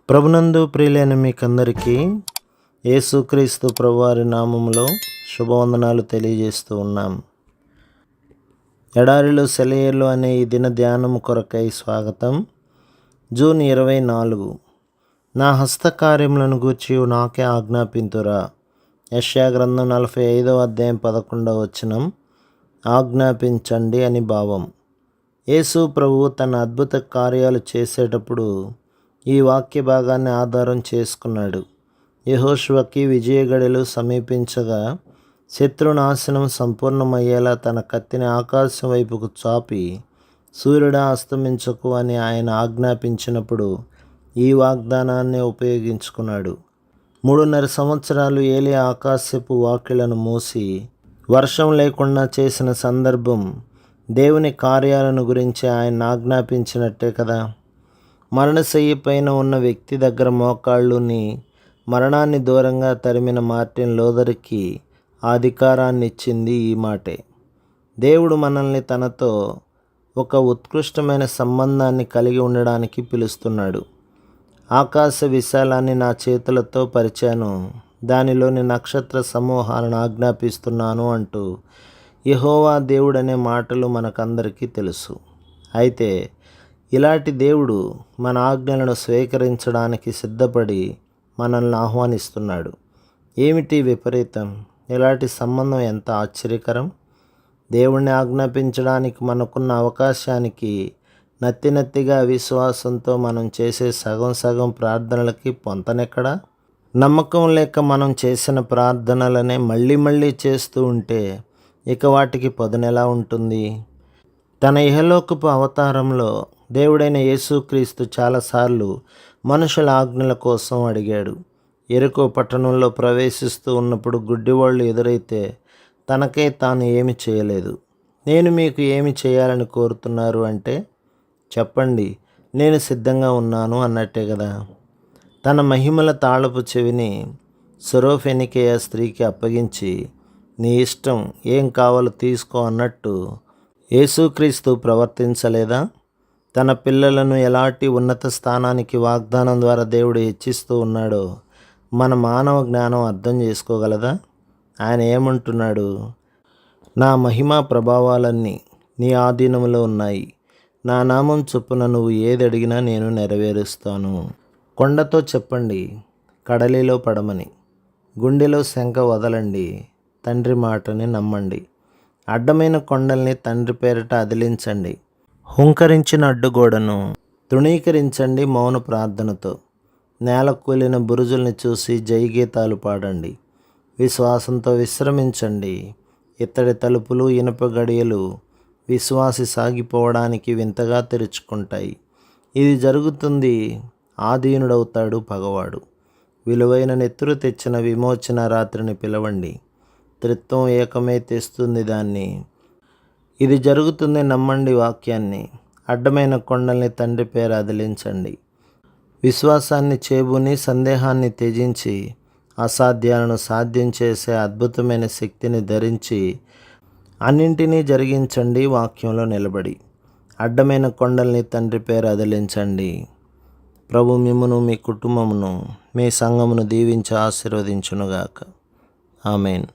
ప్రభునందు ప్రియులైన మీకందరికీ యేసుక్రీస్తు ప్రభువారి నామములో శుభవందనాలు తెలియజేస్తూ ఉన్నాం. ఎడారిలో సెలయేర్లు అనే ఈ దిన ధ్యానము కొరకై స్వాగతం. జూన్ 24. నా హస్తకార్యములను గూర్చి నాకే ఆజ్ఞాపింతురా. యెషయా గ్రంథం 45వ అధ్యాయం 11వ వచనం. ఆజ్ఞాపించండి అని భావం. యేసు ప్రభువు తన అద్భుత కార్యాలు చేసేటప్పుడు ఈ వాక్య భాగాన్ని ఆధారం చేసుకున్నాడు. యెహోషువకి విజయగడియలు సమీపించగా శత్రునాశనం సంపూర్ణమయ్యేలా తన కత్తిని ఆకాశం వైపుకు చాపి సూర్యుడా అస్తమించకు అని ఆయన ఆజ్ఞాపించినప్పుడు ఈ వాగ్దానాన్ని ఉపయోగించుకున్నాడు. 3.5 సంవత్సరాలు ఏలియా ఆకాశపు వాకిళ్లను మూసి వర్షం లేకుండా చేసిన సందర్భం దేవుని కార్యాలను గురించి ఆయన ఆజ్ఞాపించినట్టే కదా. మరణశయ్య పైన ఉన్న వ్యక్తి దగ్గర మోకాళ్ళుని మరణాన్ని దూరంగా తరిమిన మార్టిన్ లూథర్కి ఆ అధికారాన్ని ఇచ్చింది ఈ మాటే. దేవుడు మనల్ని తనతో ఒక ఉత్కృష్టమైన సంబంధాన్ని కలిగి ఉండడానికి పిలుస్తున్నాడు. ఆకాశ విశాలాన్ని నా చేతులతో పరిచాను, దానిలోని నక్షత్ర సమూహాలను ఆజ్ఞాపిస్తున్నాను అంటూ యెహోవా దేవుడనే మాటలు మనకందరికీ తెలుసు. అయితే ఇలాంటి దేవుడు మన ఆజ్ఞలను స్వీకరించడానికి సిద్ధపడి మనల్ని ఆహ్వానిస్తున్నాడు. ఏమిటి విపరీతం? ఇలాంటి సంబంధం ఎంత ఆశ్చర్యకరం! దేవుణ్ణి ఆజ్ఞాపించడానికి మనకున్న అవకాశానికి నత్తిగా అవిశ్వాసంతో మనం చేసే సగం ప్రార్థనలకి పొంతనెక్కడా? నమ్మకం లేక మనం చేసిన ప్రార్థనలనే మళ్ళీ చేస్తూ ఉంటే ఇక వాటికి పదునెలా ఉంటుంది? తన ఇహలోకపు అవతారంలో దేవుడైన యేసుక్రీస్తు చాలాసార్లు మనుషుల ఆజ్ఞల కోసం అడిగాడు. యెరికో పట్టణంలో ప్రవేశిస్తూ ఉన్నప్పుడు గుడ్డివాళ్ళు ఎదురైతే తనకై తాను ఏమి చేయలేదు. నేను మీకు ఏమి చేయాలని కోరుతున్నారు అంటే చెప్పండి, నేను సిద్ధంగా ఉన్నాను అన్నట్టే కదా. తన మహిమల తాళపు చెవిని సురోఫెనికేయ స్త్రీకి అప్పగించి నీ ఇష్టం, ఏం కావాలో తీసుకో అన్నట్టు యేసుక్రీస్తు ప్రవర్తించలేదా? తన పిల్లలను ఎలాంటి ఉన్నత స్థానానికి వాగ్దానం ద్వారా దేవుడు హెచ్చిస్తూ ఉన్నాడో మన మానవ జ్ఞానం అర్థం చేసుకోగలదా? ఆయన ఏమంటున్నాడు? నా మహిమా ప్రభావాలన్నీ నీ ఆధీనంలో ఉన్నాయి. నా నామం చొప్పున నువ్వు ఏది అడిగినా నేను నెరవేరుస్తాను. కొండతో చెప్పండి, కడలిలో పడమని. గుండెలో శంక వదలండి, తండ్రి మాటని నమ్మండి. అడ్డమైన కొండల్ని తండ్రి పేరిట అదిలించండి. హుంకరించిన అడ్డుగోడను తృణీకరించండి మౌన ప్రార్థనతో. నేల కూలిన బురుజుల్ని చూసి జయగీతాలు పాడండి. విశ్వాసంతో విశ్రమించండి. ఇత్తడి తలుపులు, ఇనుప గడియలు విశ్వాసి సాగిపోవడానికి వింతగా తెరుచుకుంటాయి. ఇది జరుగుతుంది, ఆధీనుడవుతాడు పగవాడు. విలువైన నెత్తురు తెచ్చిన విమోచన రాత్రిని పిలవండి. త్రిత్వం ఏకమే తెస్తుంది దాన్ని. ఇది జరుగుతుంది, నమ్మండి వాక్యాన్ని. అడ్డమైన కొండల్ని తండ్రి పేరు అదిలించండి. విశ్వాసాన్ని చేబుని సందేహాన్ని త్యజించి అసాధ్యాలను సాధ్యం చేసే అద్భుతమైన శక్తిని ధరించి అన్నింటినీ జరిగించండి వాక్యంలో నిలబడి. అడ్డమైన కొండల్ని తండ్రి పేరు అదిలించండి. ప్రభు మిమ్మును, మీ కుటుంబమును, మీ సంఘమును దీవించి ఆశీర్వదించునుగాక. ఆమేన్.